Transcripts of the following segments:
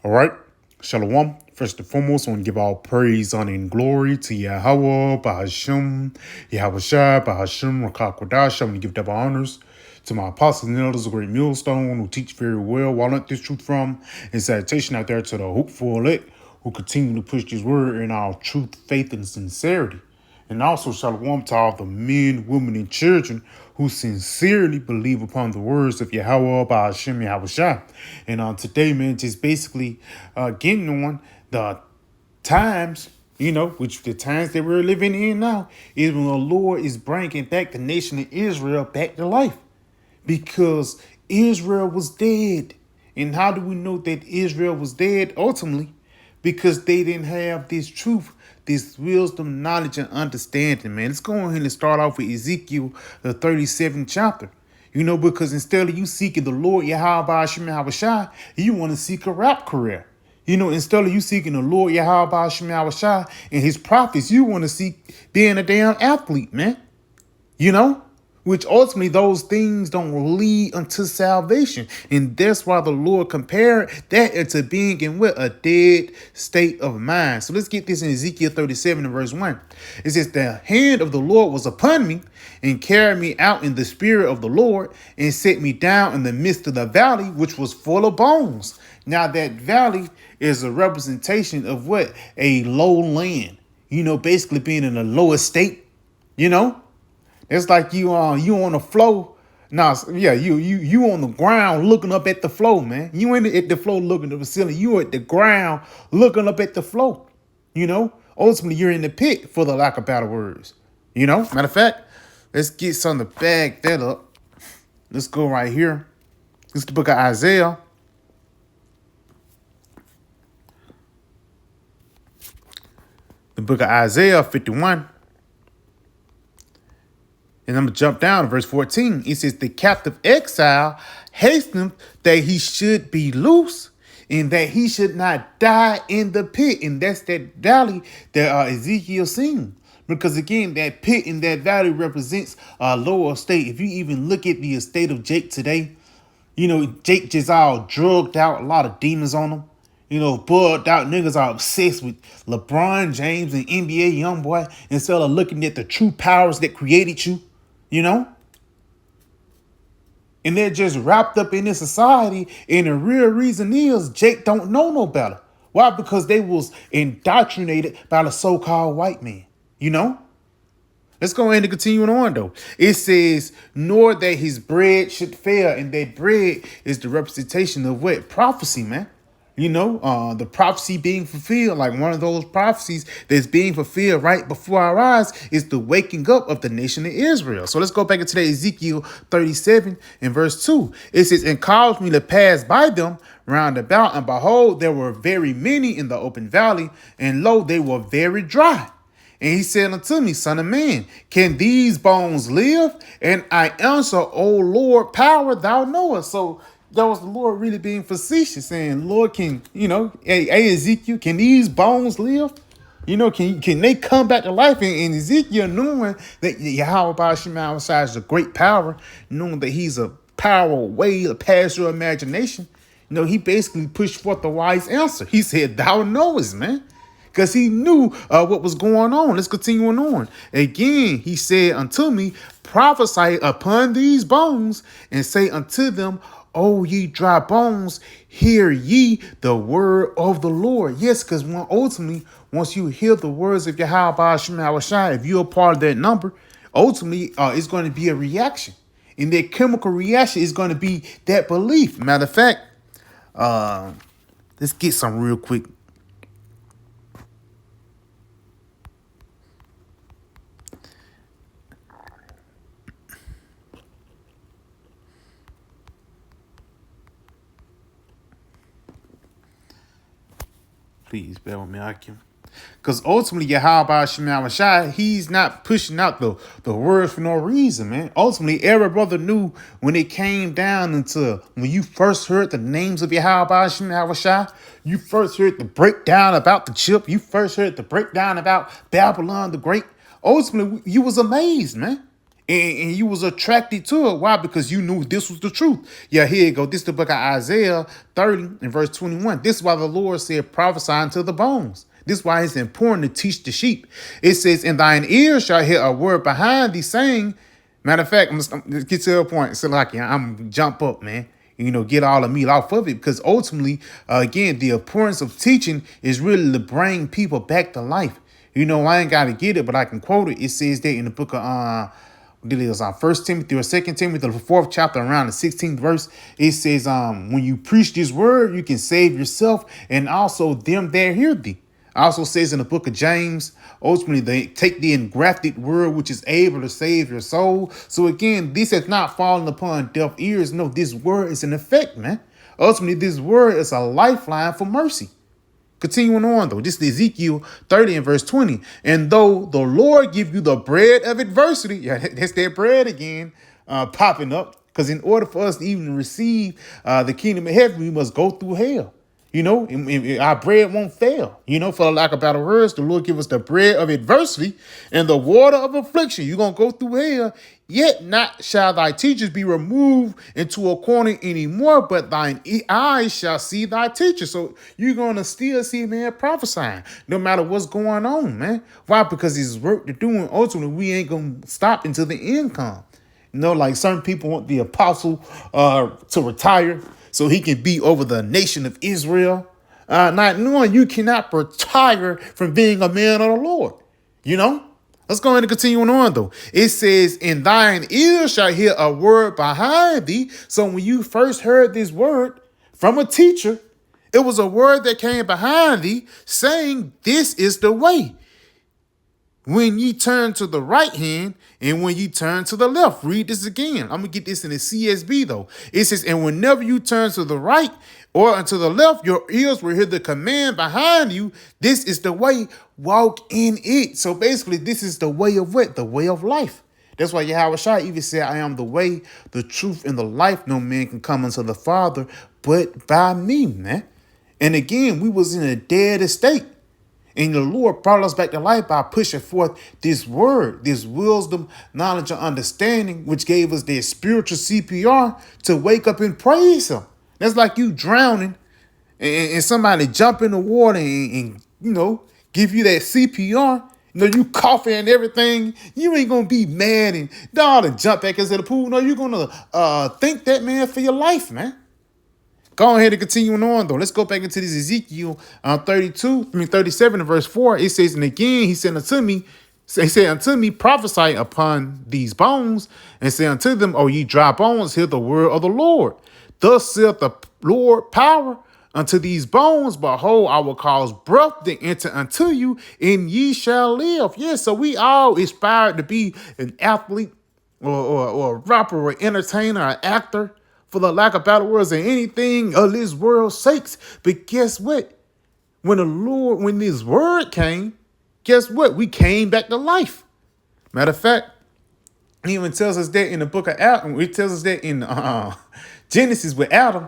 All right. Shalom. First and foremost, I want to give all praise, honor, and glory to Yahweh, Bahashim, Yahweh Shai, Bahashim, Rakakwadash. I want to give double honors to my apostles and elders, a great millstone who teach very well, while not this truth from, and salutation out there to the hopeful elect who continue to push this word in our truth, faith, and sincerity. And also shalom to all the men, women, and children who sincerely believe upon the words of Yahweh by Hashem Yahweh Shai. And today, man, just basically getting on the times, which the times that we're living in now, is when the Lord is bringing back the nation of Israel back to life. Because Israel was dead. And how do we know that Israel was dead? Ultimately, because they didn't have this truth, this wisdom, knowledge, and understanding, man. Let's go ahead and start off with Ezekiel, the 37th chapter. Because instead of you seeking the Lord, Yahweh Hashem Yahweh Shai, you want to seek a rap career. Instead of you seeking the Lord, Yahweh Hashem Yahweh Shai, and his prophets, you want to seek being a damn athlete, man. Which ultimately those things don't lead unto salvation. And that's why the Lord compared that into being in what? A dead state of mind. So let's get this in Ezekiel 37 and verse 1. It says, the hand of the Lord was upon me and carried me out in the spirit of the Lord and set me down in the midst of the valley, which was full of bones. Now that valley is a representation of what? A low land. Basically being in a lower state, It's like you on the floor. Nah, yeah, you on the ground looking up at the floor, man. You ain't at the floor looking at the ceiling. You at the ground looking up at the floor. Ultimately you're in the pit, for the lack of better words. Matter of fact, let's get something to back that up. Let's go right here. This is the book of Isaiah. The book of Isaiah 51. And I'm going to jump down to verse 14. It says, the captive exile hasteneth that he should be loose and that he should not die in the pit. And that's that valley that Ezekiel seen. Because again, that pit in that valley represents a lower estate. If you even look at the estate of Jake today, Jake just all drugged out, a lot of demons on him. Bugged out niggas are obsessed with LeBron James and NBA YoungBoy instead of looking at the true powers that created you. And they're just wrapped up in this society. And the real reason is Jake don't know no better. Why? Because they was indoctrinated by the so-called white man. Let's go ahead and continue on though. It says, nor that his bread should fail. And that bread is the representation of what? Prophecy, man. The prophecy being fulfilled, like one of those prophecies that's being fulfilled right before our eyes is the waking up of the nation of Israel. So let's go back into Ezekiel 37 and verse 2. It says, and caused me to pass by them round about, and behold, there were very many in the open valley, and lo, they were very dry. And he said unto me, son of man, can these bones live? And I answer, O Lord, power thou knowest. So that was the Lord really being facetious, saying, Lord, can, hey, Ezekiel, can these bones live? Can they come back to life? And Ezekiel, knowing that Yahweh Ba'ashim Shai is a great power, knowing that he's a power way to pass your imagination, he basically pushed forth the wise answer. He said, thou knowest, man. Because he knew what was going on. Let's continue on. Again, he said unto me, prophesy upon these bones and say unto them, O ye dry bones, hear ye the word of the Lord. Yes, because ultimately, once you hear the words of Yahweh Ba'ashim Yahweh Shai, if you're a part of that number, ultimately it's going to be a reaction. And that chemical reaction is going to be that belief. Matter of fact, let's get some real quick. Please bear with me, Akim. Because ultimately, Yahweh Ba'ashim Yahweh Shai, he's not pushing out the words for no reason, man. Ultimately, every brother knew when it came down into when you first heard the names of Yahweh Ba'ashim Yahweh Shai, you first heard the breakdown about the chip, you first heard the breakdown about Babylon the Great. Ultimately, you was amazed, man. And you was attracted to it. Why? Because you knew this was the truth. Yeah, here you go. This is the book of Isaiah 30 and verse 21. This is why the Lord said, prophesying to the bones. This is why it's important to teach the sheep. It says, in thine ears shall hear a word behind thee saying, matter of fact, let's get to a point. So like, I'm jump up, man. Get all the meat off of it. Because ultimately, again, the importance of teaching is really to bring people back to life. I ain't got to get it, but I can quote it. It says that in the book of it is on 1 Timothy or 2 Timothy, the 4th chapter, around the 16th verse. It says, when you preach this word, you can save yourself and also them that hear thee. Also says in the book of James, ultimately, they take the engrafted word, which is able to save your soul. So again, this has not fallen upon deaf ears. No, this word is an effect, man. Ultimately, this word is a lifeline for mercy. Continuing on, though, this is Ezekiel 30 and verse 20. And though the Lord give you the bread of adversity, yeah, that's that bread again popping up. Because in order for us to even receive the kingdom of heaven, we must go through hell. Our bread won't fail. For the lack of better words, the Lord give us the bread of adversity and the water of affliction. You're going to go through hell, yet not shall thy teachers be removed into a corner anymore, but thine eyes shall see thy teachers. So you're going to still see man prophesying, no matter what's going on, man. Why? Because it's work to do, and ultimately we ain't going to stop until the end comes. Like certain people want the apostle to retire so he can be over the nation of Israel. Not knowing you cannot retire from being a man of the Lord. Let's go ahead and continue on, though. It says, in thine ears shall hear a word behind thee. So when you first heard this word from a teacher, it was a word that came behind thee saying, this is the way. When ye turn to the right hand and when ye turn to the left. Read this again. I'm going to get this in the CSB, though. It says, and whenever you turn to the right or to the left, your ears will hear the command behind you. This is the way, walk in it. So basically, this is the way of what? The way of life. That's why Yahweh Shai even said, I am the way, the truth, and the life. No man can come unto the Father but by me, man. And again, we was in a dead estate. And the Lord brought us back to life by pushing forth this word, this wisdom, knowledge, and understanding, which gave us their spiritual CPR to wake up and praise him. That's like you drowning and somebody jump in the water and give you that CPR. You coughing and everything. You ain't going to be mad and jump back into the pool. No, you're going to thank that man for your life, man. Go ahead and continue on, though. Let's go back into this Ezekiel 37 and verse 4. It says, and again, he said unto me, prophesy upon these bones, and say unto them, O ye dry bones, hear the word of the Lord. Thus saith the Lord power unto these bones, behold, I will cause breath to enter unto you, and ye shall live. Yeah, so we all aspire to be an athlete or a rapper or entertainer or actor, for the lack of better words, or anything of this world's sakes. But guess what? When this word came, guess what? We came back to life. Matter of fact, he even tells us that in the book of Adam. It tells us that in Genesis with Adam.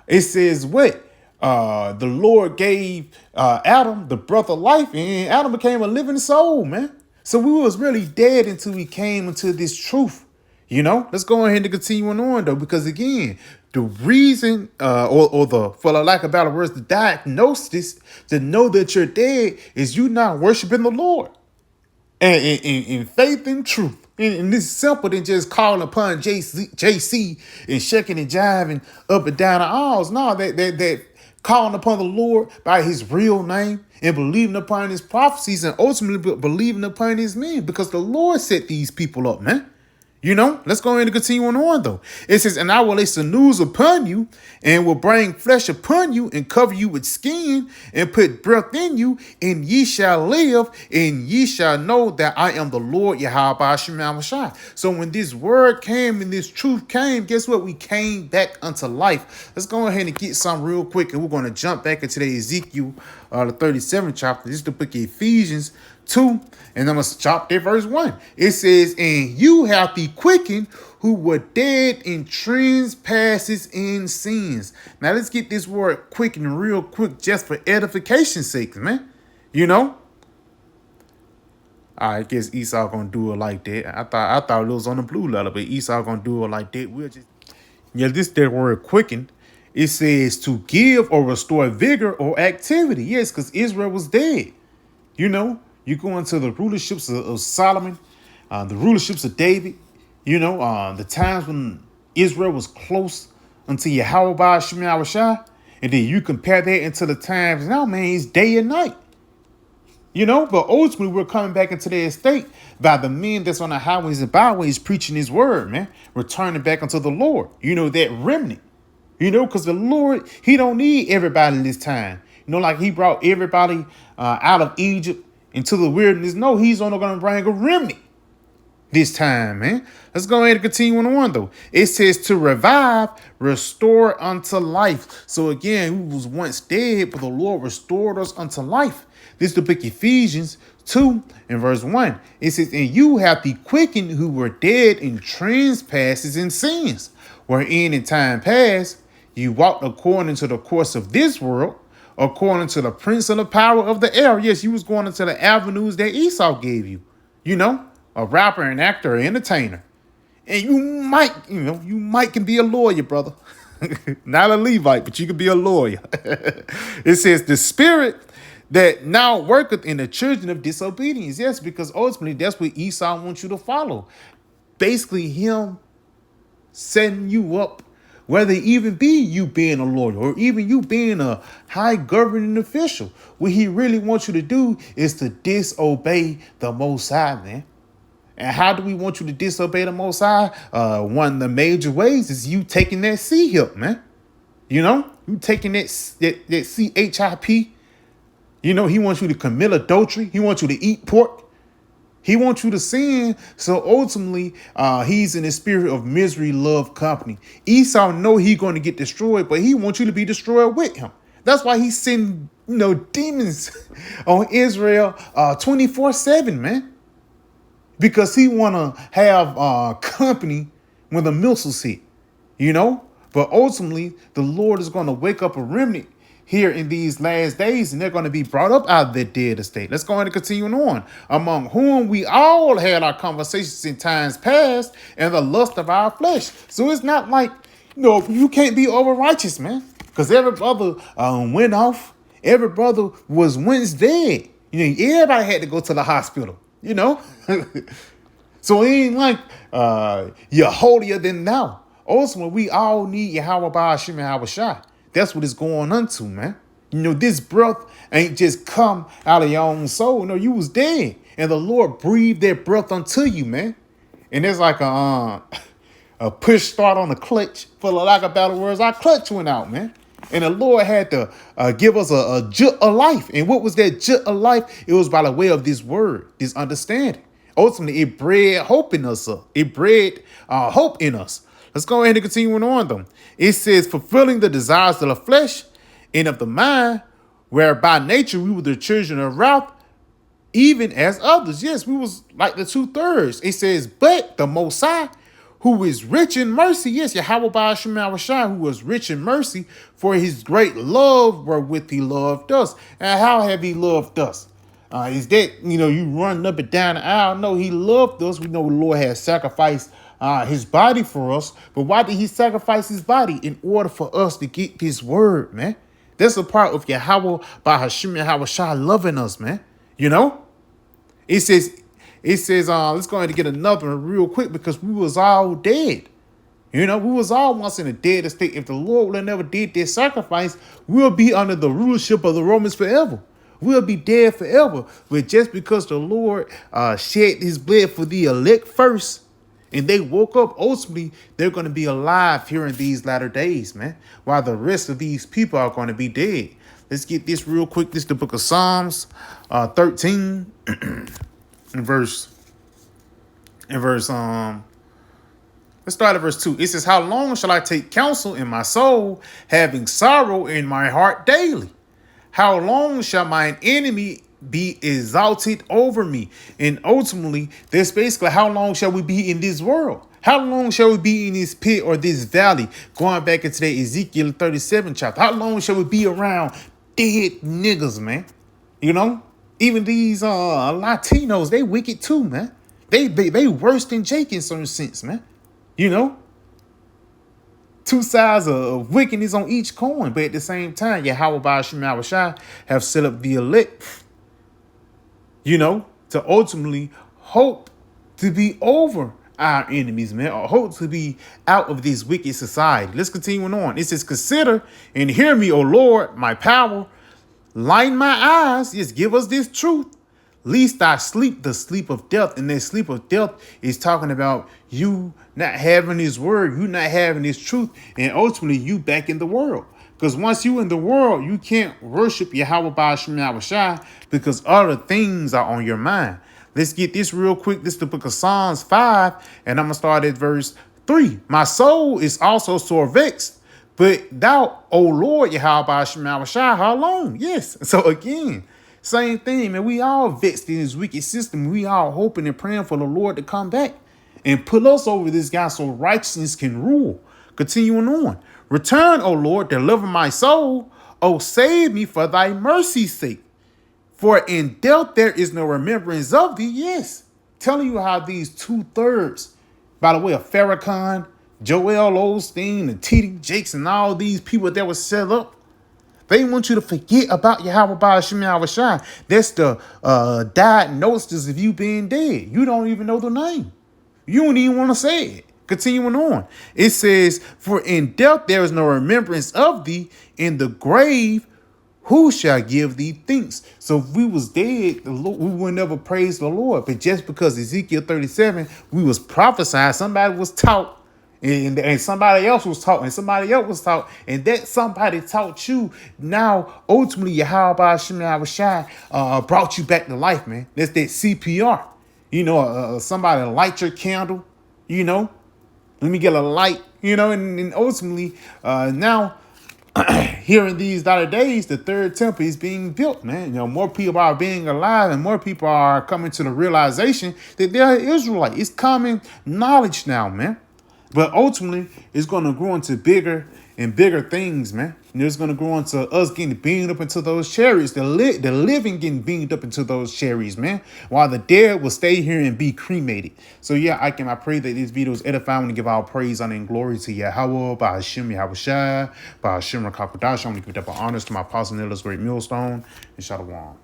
It says what? The Lord gave Adam the breath of life, and Adam became a living soul, man. So we was really dead until we came into this truth. Let's go ahead and continue on, though, because again, the reason or for the lack of better words, the diagnosis to know that you're dead is you not worshiping the Lord and in faith and truth. And this is simple than just calling upon JC and shaking and jiving up and down the aisles. No, that calling upon the Lord by his real name and believing upon his prophecies and ultimately believing upon his name, because the Lord set these people up, man. Let's go ahead and continue on, though. It says, and I will lay sinews upon you and will bring flesh upon you and cover you with skin and put breath in you, and ye shall live, and ye shall know that I am the Lord Yahweh Shai. So when this word came and this truth came, guess what? We came back unto life. Let's go ahead and get some real quick, and we're going to jump back into the Ezekiel, the 37th chapter. This is the book of Ephesians 2, and I'm going to chop there verse 1. It says, and you have the quickened who were dead in trespasses and sins. Now let's get this word quickened real quick just for edification's sake, man. I guess Esau gonna do it like that. I thought it was on the blue letter, but Esau gonna do it like that. We'll just yeah, this that word quicken. It says to give or restore vigor or activity. Yes, because Israel was dead. You know, you go into the rulerships of Solomon, the rulerships of David, the times when Israel was close unto Yahweh by Shemaiah Shai, and then you compare that into the times now, man, it's day and night. But ultimately we're coming back into their state by the men that's on the highways and byways preaching his word, man, returning back unto the Lord. That remnant. Because the Lord, he don't need everybody this time. Like he brought everybody out of Egypt into the wilderness. No, he's only going to bring a remnant this time, man. Let's go ahead and continue on though. It says to revive, restore unto life. So again, we was once dead, but the Lord restored us unto life. This is the book Ephesians 2 and verse 1. It says, and you have the quickened who were dead in trespasses and sins, wherein in time past you walked according to the course of this world, according to the prince of the power of the air. Yes, you was going into the avenues that Esau gave you. A rapper, an actor, an entertainer. And you might can be a lawyer, brother. Not a Levite, but you could be a lawyer. It says the spirit that now worketh in the children of disobedience. Yes, because ultimately that's what Esau wants you to follow. Basically him setting you up, whether it even be you being a lawyer or even you being a high governing official. What he really wants you to do is to disobey the Most High, man. And how do we want you to disobey the Most High? One of the major ways is you taking that C-hip, man. You taking that CHIP. He wants you to commit adultery. He wants you to eat pork. He wants you to sin. So ultimately, he's in the spirit of misery, love, company. Esau know he's going to get destroyed, but he wants you to be destroyed with him. That's why he's sending, demons on Israel 24/7, man. Because he want to have company when the missiles hit, But ultimately, the Lord is going to wake up a remnant here in these last days, and they're going to be brought up out of their dead estate. Let's go ahead and continue on. Among whom we all had our conversations in times past and the lust of our flesh. So it's not like, you can't be over righteous, man. Because every brother went off. Every brother was once dead. Everybody had to go to the hospital. So it ain't like you're holier than thou. Ultimately, we all need Yahweh Ba'ashim and Yahweh Shai. That's what it's going on to, man. This breath ain't just come out of your own soul. No, you was dead. And the Lord breathed that breath unto you, man. And it's like a push start on the clutch. For the lack of better words, our clutch went out, man. And the Lord had to give us a jut of life. And what was that jut of life? It was by the way of this word, this understanding. Ultimately, it bred hope in us. It bred hope in us. Let's go ahead and continue on, though. It says, fulfilling the desires of the flesh and of the mind, where by nature we were the children of wrath, even as others. Yes, we was like the 2/3. It says, but the Most High, who is rich in mercy. Yes, Yahweh Ba'ashim Yahweh Shai, who was rich in mercy for his great love wherewith he loved us. And how have he loved us? Is that, you running up and down the aisle? No, he loved us. We know the Lord has sacrificed his body for us. But why did he sacrifice his body? In order for us to get this word, man. That's a part of Yahweh Ba'ashim Yahweh Shai loving us, man. It says, let's go ahead and get another one real quick because we was all dead. We was all once in a dead state. If the Lord would have never did this sacrifice, we'll be under the rulership of the Romans forever. We'll be dead forever. But just because the Lord shed his blood for the elect first, and they woke up, ultimately, they're going to be alive here in these latter days, man. While the rest of these people are going to be dead. Let's get this real quick. This is the book of Psalms 13 in verse let's start at verse 2. It says, how long shall I take counsel in my soul, having sorrow in my heart daily? How long shall mine enemy be exalted over me? And ultimately, that's basically how long shall we be in this world? How long shall we be in this pit or this valley? Going back into the Ezekiel 37 chapter. How long shall we be around dead niggas, man? Even these Latinos, they wicked too, man. They worse than Jake in certain sense, man. You know, two sides of wickedness on each coin, but at the same time, Yahweh Ba'ashim Yahushua have set up the elect, you know, to ultimately hope to be over our enemies, man, or hope to be out of this wicked society. Let's continue on. It says, consider and hear me, O Lord, my power. Lighten my eyes. Yes, give us this truth. Least I sleep the sleep of death. And that sleep of death is talking about you not having his word, you not having his truth, and ultimately you back in the world. Because once you in the world, you can't worship Yahweh Ba'ashim Yahushua because other things are on your mind. Let's get this real quick. This is the book of Psalms 5, and I'm going to start at verse 3. My soul is also sore vexed, but thou, O Lord, Yahweh Ba'ashim Yahushua, how long? Yes. So again, same thing, man. We all vexed in this wicked system. We all hoping and praying for the Lord to come back and put us over this guy so righteousness can rule. Continuing on. Return, O Lord, deliver my soul. O save me for thy mercy's sake. For in death there is no remembrance of thee. Yes. Telling you how these 2/3, by the way, of Farrakhan, Joel Osteen, and T.D. Jakes, and all these people that were set up, they want you to forget about Yahweh Ba'ashim Yahushua. That's the diagnosis of you being dead. You don't even know the name. You don't even want to say it. Continuing on. It says, for in death there is no remembrance of thee. In the grave, who shall give thee thanks? So if we was dead, the Lord, we would never praise the Lord. But just because Ezekiel 37, we was prophesied, somebody was taught, and somebody else was taught, and somebody else was taught, and that somebody taught you. Now, ultimately, Yahweh Ba'ashim Yahushua brought you back to life, man. That's that CPR. You know, somebody light your candle, you know. Let me get a light, you know, and ultimately, now, here in these latter days, the third temple is being built, man. You know, more people are being alive and more people are coming to the realization that they're Israelite. It's common knowledge now, man. But ultimately, it's going to grow into bigger and bigger things, man. And it's going to grow into us getting beamed up into those chariots, the living getting beamed up into those chariots, man, while the dead will stay here and be cremated. So, yeah, I pray that this video is edifying and give all praise, honor, and glory to Yahweh, Ba'ashim Yahushua, Ba'ashim Rakakudash. I'm going to give double honors to my apostle, Neil's great millstone, and Shalom.